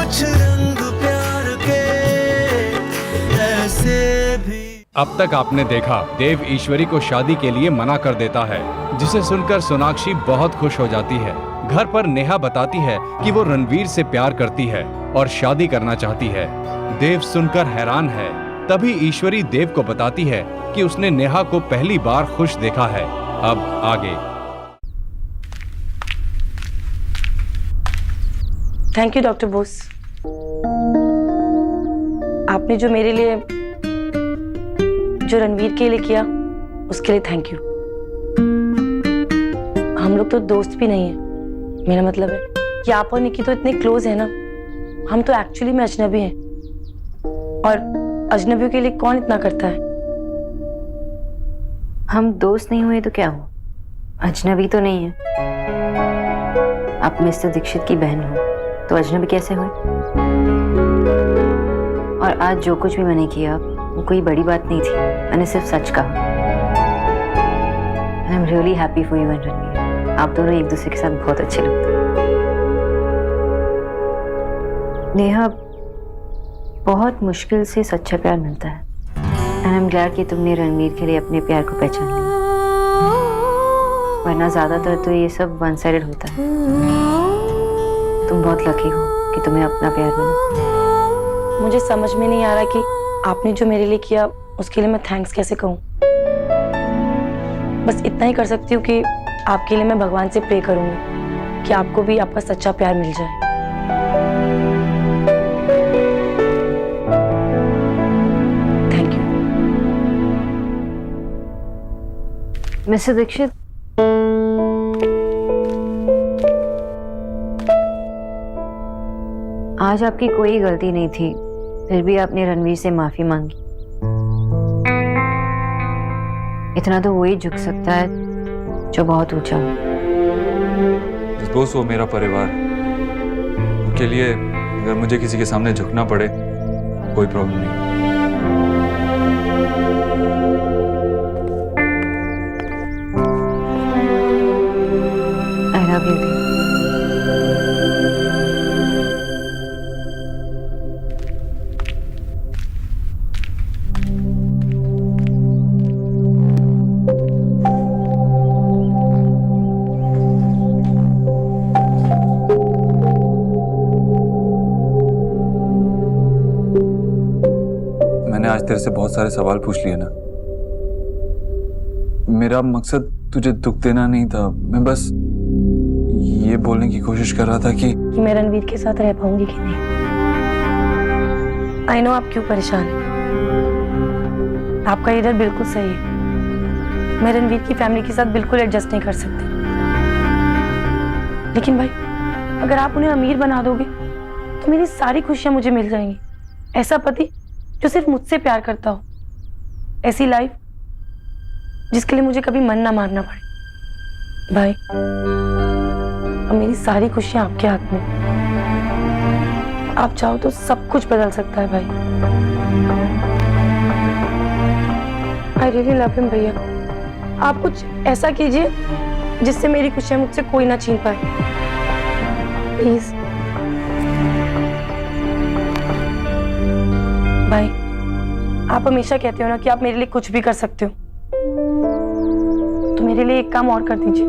कुछ रंग प्यार के ऐसे भी। अब तक आपने देखा देव ईश्वरी को शादी के लिए मना कर देता है, जिसे सुनकर सोनाक्षी बहुत खुश हो जाती है। घर पर नेहा बताती है कि वो रणवीर से प्यार करती है और शादी करना चाहती है। देव सुनकर हैरान है। तभी ईश्वरी देव को बताती है कि उसने नेहा को पहली बार खुश देखा है। अब आगे। Thank you doctor Bose. आपने जो मेरे लिए, जो रणवीर के लिए किया, उसके लिए थैंक यू। हम लोग तो दोस्त भी नहीं है। मेरा मतलब है कि आप और निकी तो इतने क्लोज है ना। हम तो एक्चुअली में अजनबी हैं, और अजनबियों के लिए कौन इतना करता है। हम दोस्त नहीं हुए तो क्या हो, अजनबी तो नहीं है। आप मिस्टर दीक्षित की बहन हो तो अजनबी कैसे हुए? और आज जो कुछ भी मैंने किया वो कोई बड़ी बात नहीं थी, मैंने सिर्फ सच कहा। I am really happy for you and Ranveer. आप दोनों एक दूसरे के साथ बहुत अच्छे लगते हैं। नेहा, बहुत मुश्किल से सच्चा प्यार मिलता है। एंड आई एम ग्लैड कि तुमने रणवीर के लिए अपने प्यार को पहचान लिया, वरना ज्यादातर तो ये सब वन साइडेड होता है। तुम बहुत लकी हो कि तुम्हें अपना प्यार मिला। मुझे समझ में नहीं आ रहा कि आपने जो मेरे लिए किया उसके लिए मैं थैंक्स कैसे कहूँ। बस इतना ही कर सकती हूँ कि आपके लिए मैं भगवान से प्रे करूंगी कि आपको भी आपका सच्चा प्यार मिल जाए। Thank you mister Dikshit. आज आपकी कोई गलती नहीं थी, फिर भी आपने रणवीर से माफी मांगी। इतना तो वही झुक सकता है जो बहुत ऊंचा हो। दोस्त वो मेरा परिवार, उनके लिए अगर मुझे किसी के सामने झुकना पड़े कोई प्रॉब्लम नहीं। I love you. मैंने आज तेरे से बहुत सारे सवाल पूछ लिए ना। मेरा मकसद तुझे दुख देना नहीं था, मैं बस ये बोलने की कोशिश कर रहा था कि मैं रणवीर के साथ रह पाऊंगी कि नहीं। आई नो आप क्यों परेशान हैं। आपका ये डर बिल्कुल सही है। मैं रणवीर की फैमिली के साथ बिल्कुल एडजस्ट नहीं कर सकती। लेकिन भाई, अगर आप उन्हें अमीर बना दोगे तो मेरी सारी खुशियां मुझे मिल जाएंगी। ऐसा पति जो सिर्फ मुझसे प्यार करता हो, ऐसी लाइफ जिसके लिए मुझे कभी मन ना मारना पड़े। भाई, अब मेरी सारी खुशियां आपके हाथ में। आप चाहो तो सब कुछ बदल सकता है भाई। आई रियली लव हिम भैया। आप कुछ ऐसा कीजिए जिससे मेरी खुशियां मुझसे कोई ना छीन पाए, प्लीज। भाई, आप हमेशा कहते हो ना कि आप मेरे लिए कुछ भी कर सकते हो, तो मेरे लिए एक काम और कर दीजिए।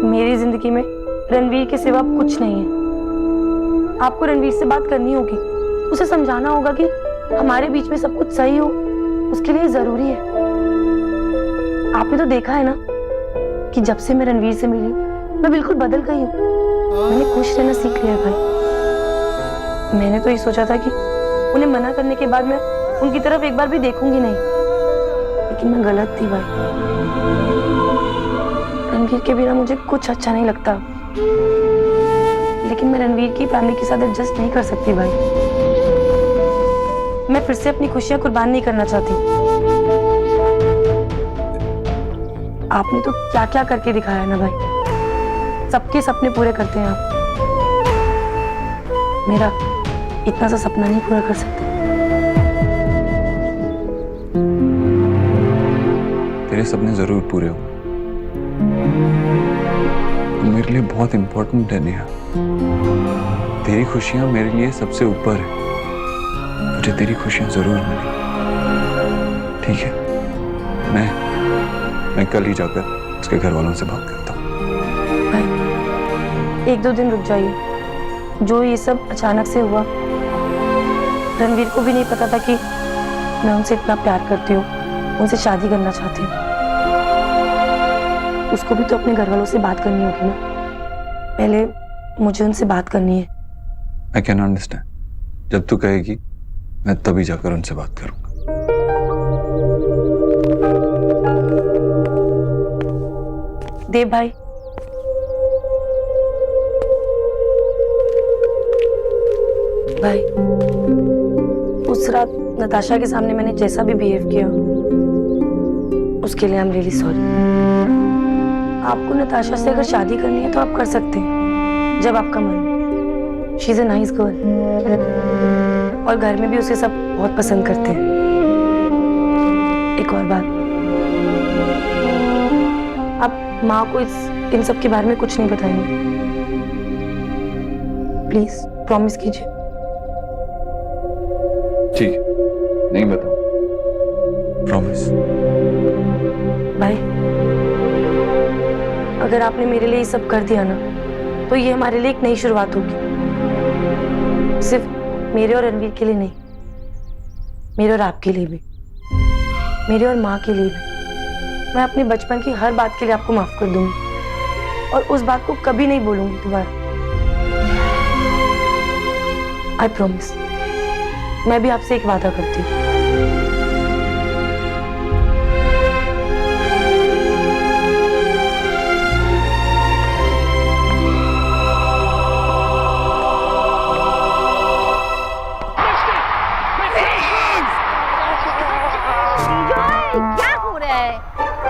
मेरी जिंदगी में रणवीर के सिवा कुछ नहीं है। आपको रणवीर से बात करनी होगी, उसे समझाना होगा कि हमारे बीच में सब कुछ सही हो, उसके लिए जरूरी है। आपने तो देखा है ना कि जब से मैं रणवीर से मिली मैं बिल्कुल बदल गई हूँ। मैंने खुश रहना सीख लिया भाई। मैंने तो ये सोचा था कि उन्हें मना करने के बाद मैं उनकी तरफ एक बार भी देखूंगी नहीं, लेकिन मैं गलत थी भाई। रणवीर के बिना मुझे कुछ अच्छा नहीं लगता, लेकिन मैं रणवीर की फैमिली के साथ एडजस्ट नहीं कर सकती भाई। मैं फिर से अपनी खुशियां कुर्बान नहीं करना चाहती। आपने तो क्या क्या करके दिखाया ना भाई। सबके सपने पूरे करते हैं आप, मेरा इतना सा सपना नहीं पूरा कर सकते। तेरे सपने जरूर पूरे हो। मेरे लिए बहुत इंपॉर्टेंट है नेहा। तेरी खुशियां मेरे लिए सबसे ऊपर है। मुझे तेरी खुशियां जरूर मिली, ठीक है? मैं कल ही जाकर उसके घर वालों से बात करता हूँ। भाई 1-2 दिन रुक जाइए। जो ये सब अचानक से हुआ, रणवीर को भी नहीं पता था कि मैं उनसे इतना प्यार करती हूँ, उनसे शादी करना चाहती हूँ। उसको भी तो अपने घर वालों से बात करनी होगी ना। पहले मुझे उनसे बात करनी है। I can understand. जब तू कहेगी मैं तभी जाकर उनसे बात करूंगा। देव भाई, भाई उस रात नताशा के सामने मैंने जैसा भी बिहेव किया, उसके लिए आई एम रियली सॉरी। आपको नताशा से अगर शादी करनी है तो आप कर सकते हैं, जब आपका मन। She is a nice girl और घर में भी उसे सब बहुत पसंद करते हैं। एक और बात, आप माँ को इन सब के बारे में कुछ नहीं बताएंगे? प्लीज प्रॉमिस कीजिए। ठीक है, नहीं बताऊं। प्रॉमिस। भाई अगर आपने मेरे लिए ये सब कर दिया ना, तो ये हमारे लिए एक नई शुरुआत होगी। सिर्फ मेरे और रणवीर के लिए नहीं, मेरे और आपके लिए भी, मेरे और माँ के लिए भी। मैं अपने बचपन की हर बात के लिए आपको माफ कर दूंगी और उस बात को कभी नहीं बोलूंगी दोबारा। I promise. मैं भी आपसे एक वादा करती हूँ। क्या हो रहा है?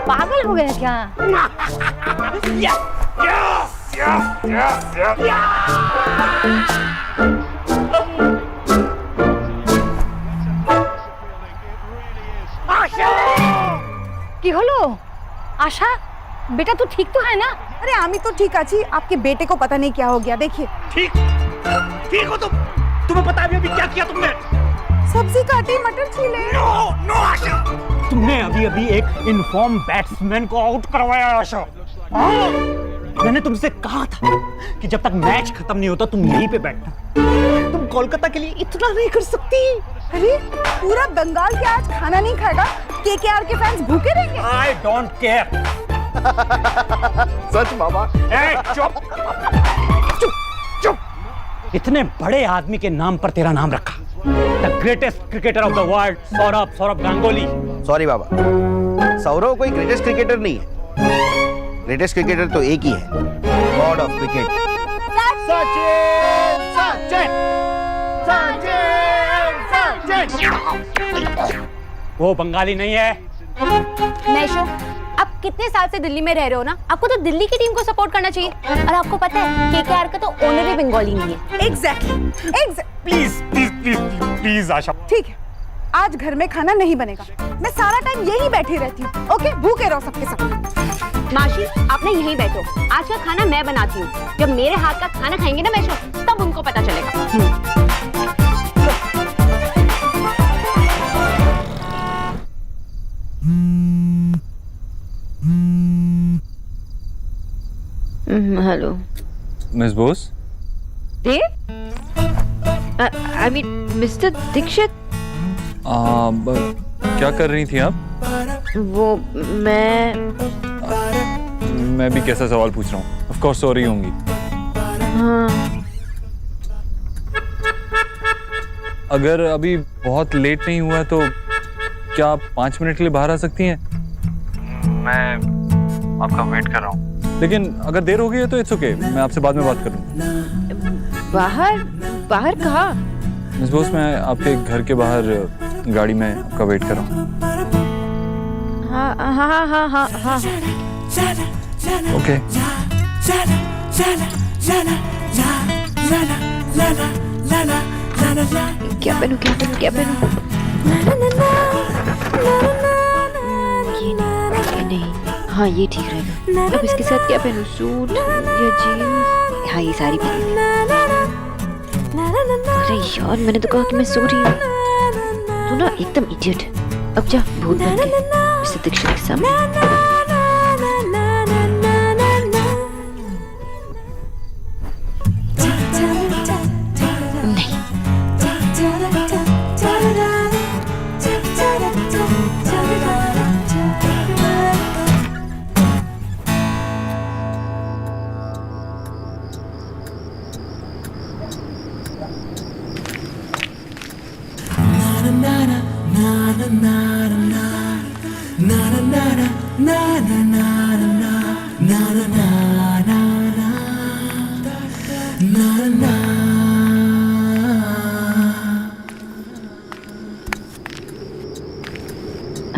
पागल हो गए क्या? কি হলো? आशा बेटा तू ठीक तो है ना? अरे आमी तो ठीक आची, आपके बेटे को पता नहीं क्या हो गया। देखिए ठीक हो तुम? तुम्हें पता है अभी क्या किया तुमने? सब्जी काटी, मटर छीले। नो आशा, तुमने अभी एक इनफॉर्म बैट्समैन को आउट करवाया आशा। मैंने तुमसे कहा था कि जब तक मैच खत्म नहीं होता तुम यहीं पे बैठना। तुम कोलकाता के लिए इतना नहीं कर सकती। अरे पूरा बंगाल क्या आज खाना नहीं खाएगा? केकेआर के फैंस भूखे रहेंगे। I don't care. सच मामा। चुप चुप चुप। इतने बड़े आदमी के नाम पर तेरा नाम रखा, the greatest cricketer of the world, Saurabh Ganguly. Sorry बाबा, सौरव कोई ग्रेटेस्ट क्रिकेटर नहीं है। ग्रेटेस्ट क्रिकेटर तो एक ही है, गॉड ऑफ क्रिकेट, सचिन। वो बंगाली नहीं है। मैशो, आप कितने साल से दिल्ली में रह रहे हो ना, आपको तो दिल्ली की टीम को सपोर्ट करना चाहिए। और आपको पता है केकेआर का तो ओनर ही बंगाली नहीं है। Exactly. Please please please please Asha. ठीक है, आज घर में खाना नहीं बनेगा। मैं सारा टाइम यहीं बैठी रहती हूँ। ओके, भूखे रहो सबके सब। माशी, आप ना यहीं बैठो, आज का खाना मैं बनाती हूँ। जब मेरे हाथ का खाना खाएंगे ना मैशो, तब उनको पता चलेगा। Hello miss Bose. Dev? I mean mister Dikshit. क्या कर रही थी आप? वो मैं भी कैसा सवाल पूछ रहा हूँ? ऑफ कोर्स सो रही होंगी। हाँ। अगर अभी बहुत लेट नहीं हुआ तो क्या आप 5 मिनट के लिए बाहर आ सकती हैं? मैं आपका वेट कर रहा हूँ। लेकिन अगर देर हो गई है तो इट्स ओके, मैं आपसे बाद में बात करूँगा। बाहर कहाँ? मिस बोस, मैं आपके घर के बाहर गाड़ी में आपका वेट कर रहा हूँ। हाँ। ओके। क्या पहनूं? ये नहीं। हाँ, ये ठीक रहेगा। अब इसके साथ क्या पहनूं? सूट या जीन्स? हाँ, ये साड़ी पहन। यार मैंने तो कहा कि मैं सो रही हूँ। तू ना एकदम इडियट है। अब जा भूत बन के मिस्टर दीक्षित के सामने।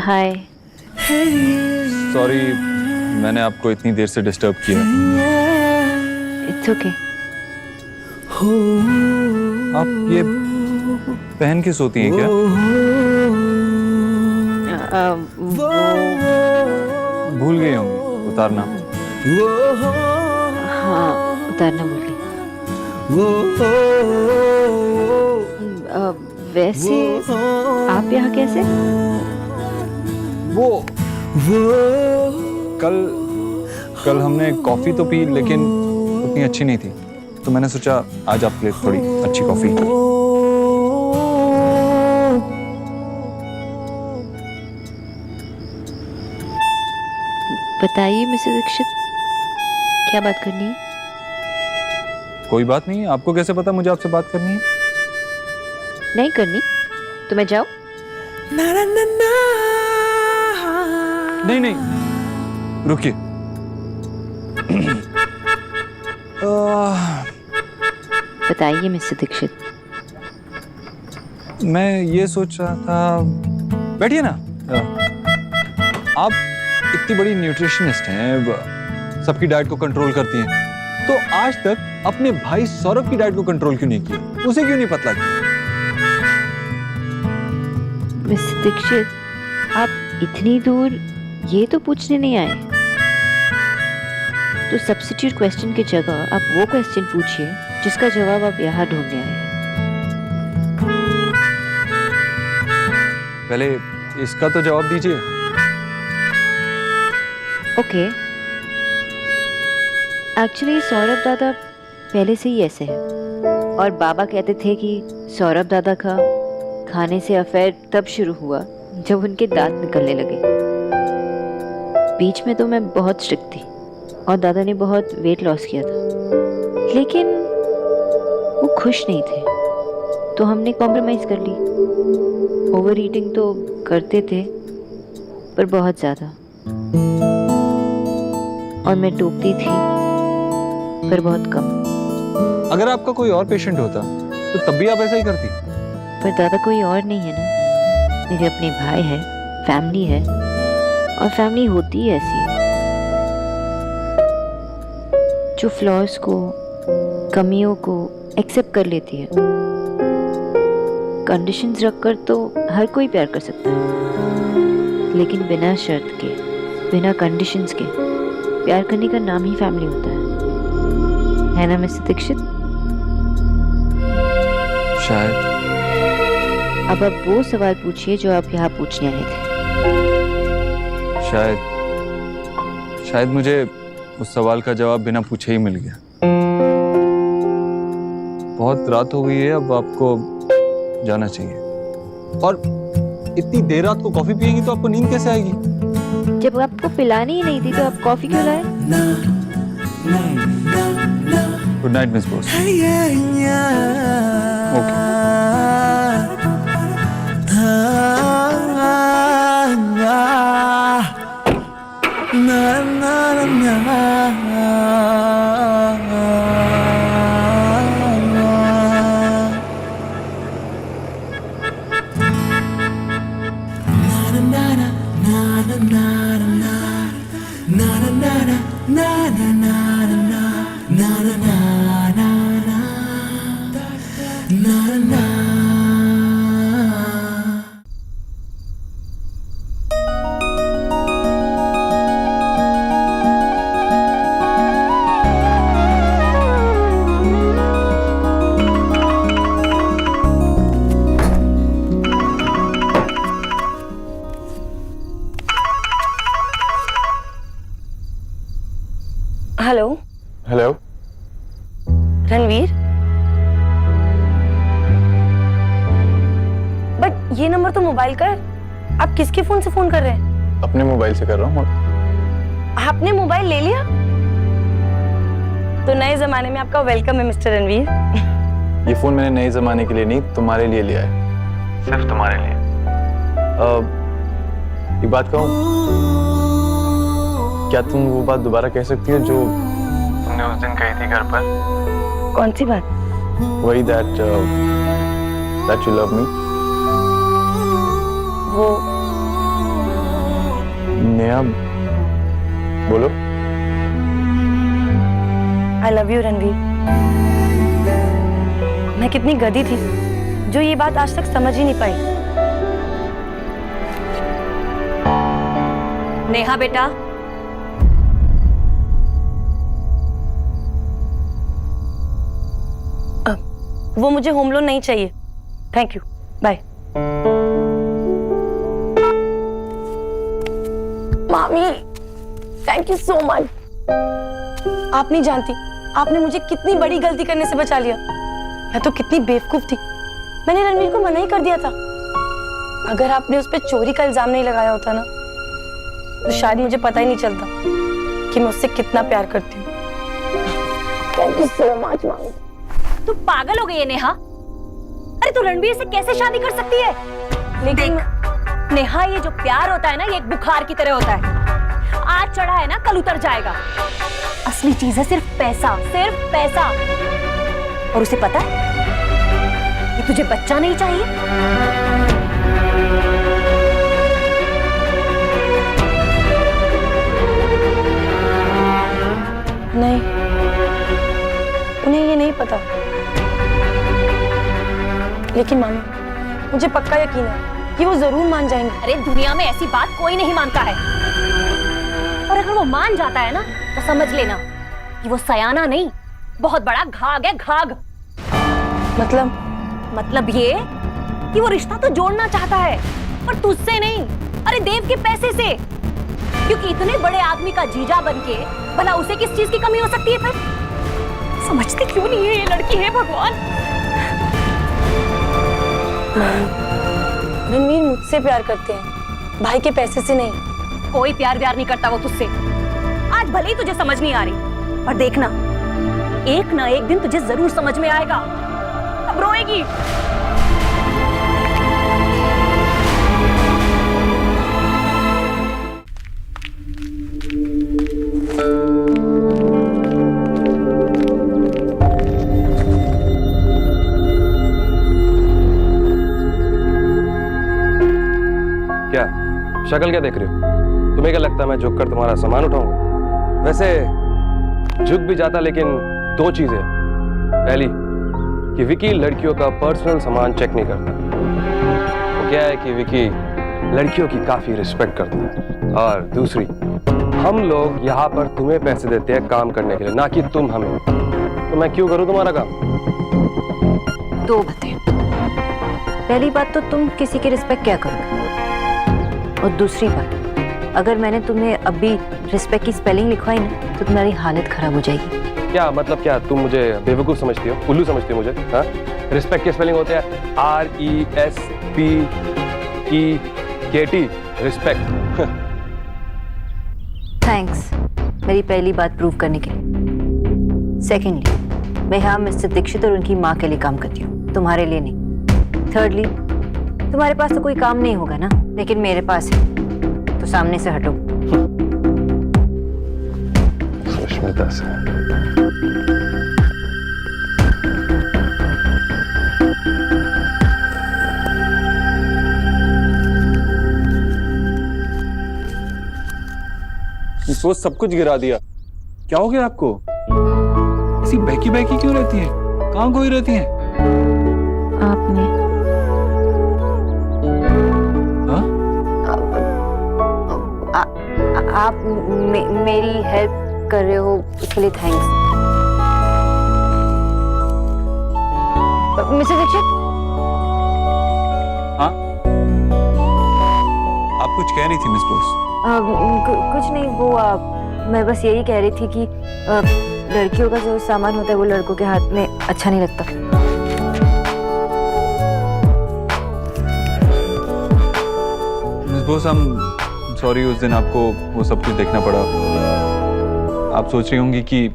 हाय। सॉरी, मैंने आपको इतनी देर से डिस्टर्ब किया। It's okay. आप ये पहन के सोती हैं क्या? भूल गए होंगे उतारना। हाँ, उतारना भूल गई। वैसे आप यहाँ कैसे? वो कल हमने कॉफी तो पी लेकिन उतनी अच्छी नहीं थी, तो मैंने सोचा आज आपके लिए थोड़ी अच्छी कॉफी। बताइए मिस्टर दीक्षित, क्या बात करनी है? कोई बात नहीं, आपको कैसे पता मुझे आपसे बात करनी है? नहीं करनी तो मैं जाऊं? नहीं नहीं, रुकिए। बताइए मिस्टर दीक्षित। मैं ये सोच रहा था, बैठिए ना। आप इतनी बड़ी न्यूट्रिशनिस्ट हैं, सबकी डाइट को कंट्रोल करती हैं, तो आज तक अपने भाई सौरभ की डाइट को कंट्रोल क्यों नहीं किया? उसे क्यों नहीं पतला किया? मिस्टर दीक्षित, आप इतनी दूर ये तो पूछने नहीं आए, तो सब्स्टिट्यूट क्वेश्चन की जगह आप वो क्वेश्चन पूछिए जिसका जवाब आप यहाँ ढूंढने आए हैं। पहले इसका तो जवाब दीजिए। ओके, एक्चुअली सौरभ दादा पहले से ही ऐसे हैं, और बाबा कहते थे कि सौरभ दादा का खाने से अफेयर तब शुरू हुआ जब उनके दांत निकलने लगे। बीच में तो मैं बहुत स्ट्रिक्ट थी और दादा ने बहुत वेट लॉस किया था, लेकिन वो खुश नहीं थे, तो हमने कॉम्प्रोमाइज कर ली। ओवर ईटिंग तो करते थे पर बहुत ज़्यादा, और मैं टोकती थी पर बहुत कम। अगर आपका कोई और पेशेंट होता तो तब भी आप ऐसा ही करती? पर दादा कोई और नहीं है ना, मेरे अपने भाई है, फैमिली है, और फैमिली होती ही ऐसी है, जो फ्लॉज को, कमियों को एक्सेप्ट कर लेती है। कंडीशंस रखकर तो हर कोई प्यार कर सकता है, लेकिन बिना शर्त के, बिना कंडीशंस के प्यार करने का नाम ही फैमिली होता है ना मिस्टर दीक्षित? शायद। अब आप वो सवाल पूछिए जो आप यहाँ पूछने आए थे। शायद मुझे उस सवाल का जवाब बिना पूछे ही मिल गया। बहुत रात हो गई है, अब आपको जाना चाहिए। और इतनी देर रात को कॉफी पिएंगी तो आपको नींद कैसे आएगी? जब आपको पिलानी ही नहीं थी तो आप कॉफी क्यों लाए? Good night miss boss. Okay. ये नंबर तो मोबाइल का है। आप किसके फोन से फोन कर रहे हैं? अपने मोबाइल से कर रहा हूँ। आपने मोबाइल ले लिया? तो नए जमाने में आपका वेलकम है मिस्टर रणवीर। ये फोन मैंने नए जमाने के लिए नहीं, तुम्हारे लिए लिया है, सिर्फ तुम्हारे लिए। एक बात कहूँ, क्या तुम वो बात दोबारा कह सकती हो जो तुमने उस दिन कही थी घर पर? कौन सी बात? वही that you love me। वो नेहा, बोलो। I love you Ranveer. मैं कितनी गधी थी जो ये बात आज तक समझ ही नहीं पाई। नेहा बेटा, वो मुझे होम लोन नहीं चाहिए, थैंक यू, बाय। मामी, थैंक यू सो मच। आप नहीं जानती आपने मुझे कितनी बड़ी गलती करने से बचा लिया। मैं तो कितनी बेवकूफ थी, मैंने रणवीर को मना ही कर दिया था। अगर आपने उस पर चोरी का इल्जाम नहीं लगाया होता ना, तो शायद मुझे पता ही नहीं चलता कि मैं उससे कितना प्यार करती हूँ। थैंक यू सो मच मामी। तू पागल हो गई है नेहा। अरे तू रणवीर से कैसे शादी कर सकती है? लेकिन नेहा, ये जो प्यार होता है ना, ये एक बुखार की तरह होता है। आज चढ़ा है ना, कल उतर जाएगा। असली चीज है सिर्फ पैसा, सिर्फ पैसा। और उसे पता है कि तुझे बच्चा नहीं चाहिए। नहीं, उन्हें ये नहीं पता। लेकिन मामी, मुझे पक्का यकीन है कि वो जरूर मान जाएंगे। अरे दुनिया में ऐसी बात कोई नहीं मानता है। और अगर वो मान जाता है ना, तो समझ लेना कि वो सयाना नहीं, बहुत बड़ा घाघ है, घाघ। मतलब ये कि वो रिश्ता तो जोड़ना चाहता है, पर तुझसे नहीं, अरे देव के पैसे से। क्योंकि इतने बड़े आदमी का जीजा बनके भला उसे किस चीज की कमी हो सकती है? फिर समझती क्यों नहीं है ये लड़की? है भगवान। रणवीर मुझसे प्यार करते हैं, भाई के पैसे से नहीं। कोई प्यार व्यार नहीं करता वो तुझसे। आज भले ही तुझे समझ नहीं आ रही, पर देखना, एक ना एक दिन तुझे जरूर समझ में आएगा। अब रोएगी। क्या शक्ल क्या देख रहे हो? तुम्हें क्या लगता है मैं झुक कर तुम्हारा सामान उठाऊंगा? वैसे झुक भी जाता, लेकिन दो चीजें। पहली कि विकी लड़कियों का पर्सनल सामान चेक नहीं करता। वो क्या है कि विकी लड़कियों की काफी रिस्पेक्ट करता है। और दूसरी, हम लोग यहाँ पर तुम्हें पैसे देते हैं काम करने के लिए, ना कि तुम हमें। तो मैं क्यों करूँ तुम्हारा काम? दो बातें। पहली बात तो तुम किसी की रिस्पेक्ट क्या करोगे, और दूसरी बात, अगर मैंने तुम्हें अभी रिस्पेक्ट की स्पेलिंग लिखवाई ना, तो तुम्हारी हालत खराब हो जाएगी। क्या मतलब? क्या तुम मुझे बेवकूफ समझती हो, उल्लू समझती हो मुझे? हाँ, रिस्पेक्ट की स्पेलिंग होते हैं RESPECT, रिस्पेक्ट। थैंक्स मेरी पहली बात प्रूव करने के लिए। सेकेंडली, मैं यहाँ मिस्टर दीक्षित और उनकी माँ के लिए काम करती हूँ, तुम्हारे लिए नहीं। थर्डली, तुम्हारे पास तो कोई काम नहीं होगा ना, लेकिन मेरे पास है, तो सामने से हटो। सुष्मिता से सोच सब कुछ गिरा दिया। क्या हो गया आपको? ऐसी बहकी बहकी क्यों रहती है? कहाँ खोई रहती है? आपने आप मेरी हेल्प कर रहे हो, इसके लिए थैंक्स। मिस्टर दीक्षित, हाँ, आप कुछ कह रही थी मिस बोस? कुछ नहीं, वो मैं बस यही कह रही थी कि लड़कियों का जो सामान होता है वो लड़कों के हाथ में अच्छा नहीं लगता। सपोज हम सॉरी उस दिन आपको वो सब कुछ देखना पड़ा। आप सोच रही होंगी कि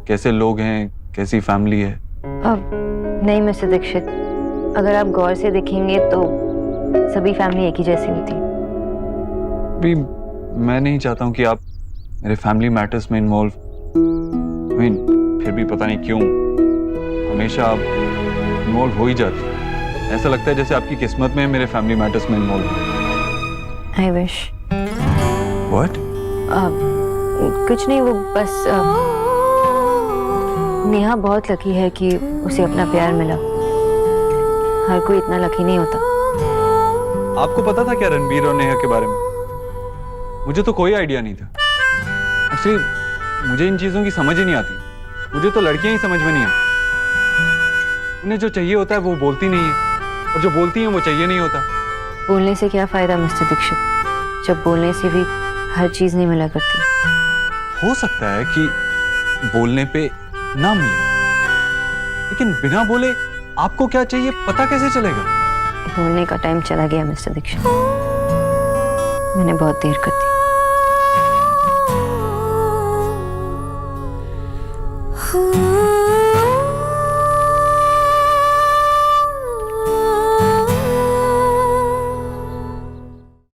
कैसे लोग हैं, कैसी फैमिली है। अब नहीं मिस्टर दीक्षित, अगर आप गौर से देखेंगे तो सभी फैमिली एक ही जैसी होती है। भी मैं नहीं चाहता हूँ कि आप मेरे फैमिली मैटर्स में इन्वॉल्व, फिर भी पता नहीं क्यों हमेशा आप इन्वॉल्व हो ही जाती हैं। ऐसा लगता है जैसे आपकी किस्मत में मेरे फैमिली मैटर्स में इन्वॉल्व। I wish. व्हाट? कुछ नहीं, वो बस नेहा बहुत लकी है कि उसे अपना प्यार मिला। हर कोई इतना लकी नहीं होता। आपको पता था क्या रणबीर और नेहा के बारे में? मुझे तो कोई आइडिया नहीं था। एक्चुअली मुझे इन चीजों की समझ ही नहीं आती। मुझे तो लड़कियां ही समझ में नहीं आती। उन्हें जो चाहिए होता है वो बोलती नहीं है, और जो बोलती हैं वो चाहिए नहीं होता। बोलने से क्या फायदा मिस्टर दीक्षित, जब बोलने से भी हर चीज नहीं मिला करती। हो सकता है कि बोलने पे ना मिले, लेकिन बिना बोले आपको क्या चाहिए पता कैसे चलेगा? बोलने का टाइम चला गया मिस्टर दीक्षित, मैंने बहुत देर कर दी।